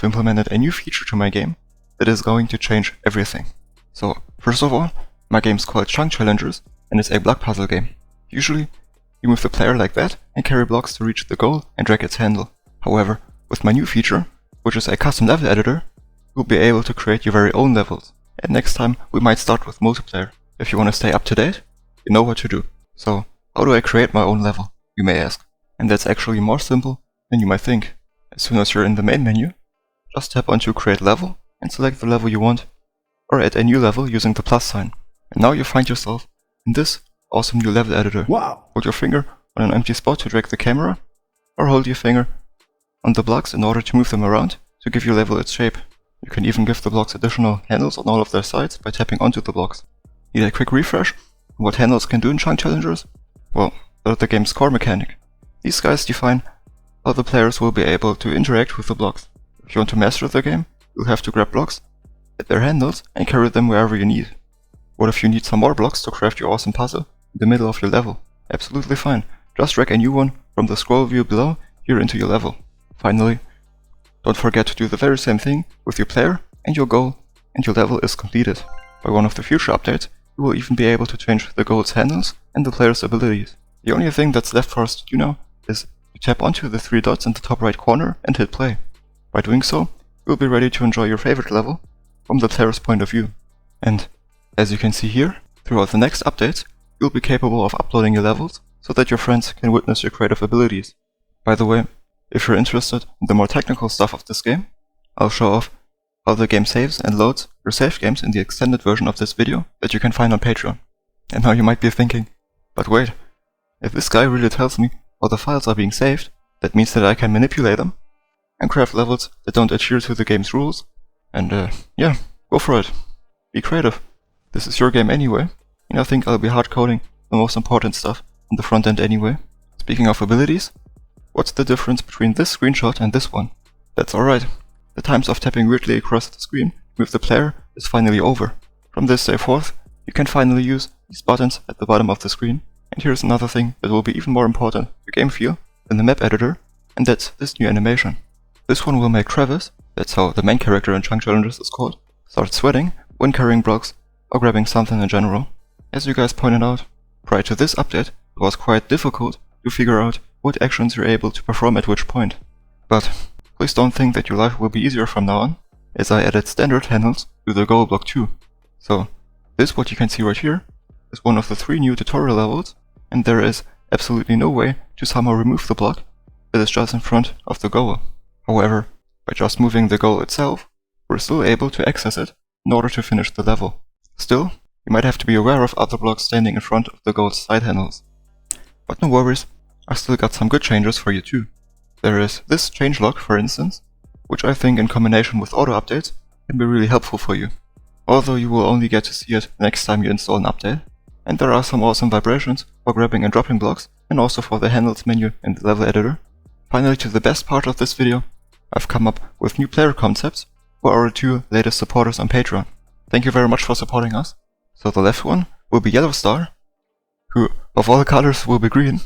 I've implemented a new feature to my game that is going to change everything. So, first of all, my game's called Chunk Challengers and it's a block puzzle game. Usually, you move the player like that and carry blocks to reach the goal and drag its handle. However, with my new feature, which is a custom level editor, you'll be able to create your very own levels. And next time, we might start with multiplayer. If you want to stay up to date, you know what to do. So, how do I create my own level, you may ask? And that's actually more simple than you might think. As soon as you're in the main menu, just tap onto Create Level and select the level you want, or add a new level using the plus sign. And now you find yourself in this awesome new level editor. Wow! Hold your finger on an empty spot to drag the camera, or hold your finger on the blocks in order to move them around to give your level its shape. You can even give the blocks additional handles on all of their sides by tapping onto the blocks. Need a quick refresh on what handles can do in Chunk Challengers? Well, they're the game's core mechanic. These guys define how the players will be able to interact with the blocks. If you want to master the game, you'll have to grab blocks at their handles and carry them wherever you need. What if you need some more blocks to craft your awesome puzzle in the middle of your level? Absolutely fine. Just drag a new one from the scroll view below here into your level. Finally, don't forget to do the very same thing with your player and your goal, and your level is completed. By one of the future updates, you will even be able to change the goal's handles and the player's abilities. The only thing that's left for us to do now is to tap onto the 3 dots in the top right corner and hit play. By doing so, you'll be ready to enjoy your favorite level from the player's point of view. And as you can see here, throughout the next updates, you'll be capable of uploading your levels so that your friends can witness your creative abilities. By the way, if you're interested in the more technical stuff of this game, I'll show off how the game saves and loads your saved games in the extended version of this video that you can find on Patreon. And now you might be thinking, but wait, if this guy really tells me how the files are being saved, that means that I can manipulate them and craft levels that don't adhere to the game's rules. And yeah, go for it. Be creative. This is your game anyway, and I think I'll be hard coding the most important stuff on the front end anyway. Speaking of abilities, what's the difference between this screenshot and this one? That's alright. The times of tapping weirdly across the screen with the player is finally over. From this day forth, you can finally use these buttons at the bottom of the screen. And here's another thing that will be even more important to game feel than the map editor, and that's this new animation. This one will make Travis, that's how the main character in Chunk Challengers is called, start sweating when carrying blocks or grabbing something in general. As you guys pointed out, prior to this update, it was quite difficult to figure out what actions you're able to perform at which point. But please don't think that your life will be easier from now on, as I added standard handles to the goal block too. So this, what you can see right here, is one of the 3 new tutorial levels, and there is absolutely no way to somehow remove the block that is just in front of the goal. However, by just moving the goal itself, we're still able to access it in order to finish the level. Still, you might have to be aware of other blocks standing in front of the goal's side handles. But no worries, I've still got some good changes for you too. There is this changelog, for instance, which I think in combination with auto updates can be really helpful for you. Although you will only get to see it next time you install an update. And there are some awesome vibrations for grabbing and dropping blocks, and also for the handles menu in the level editor. Finally, to the best part of this video, I've come up with new player concepts for our 2 latest supporters on Patreon. Thank you very much for supporting us. So the left one will be Yellow Star, who of all colors will be green.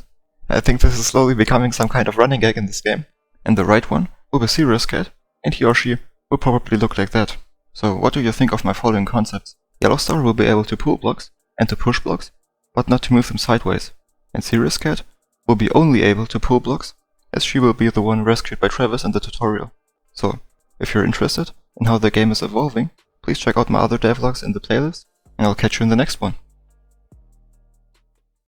I think this is slowly becoming some kind of running gag in this game. And the right one will be Serious Cat, and he or she will probably look like that. So what do you think of my following concepts? Yellow Star will be able to pull blocks and to push blocks, but not to move them sideways. And Serious Cat will be only able to pull blocks, as she will be the one rescued by Travis in the tutorial. So, if you're interested in how the game is evolving, please check out my other devlogs in the playlist, and I'll catch you in the next one.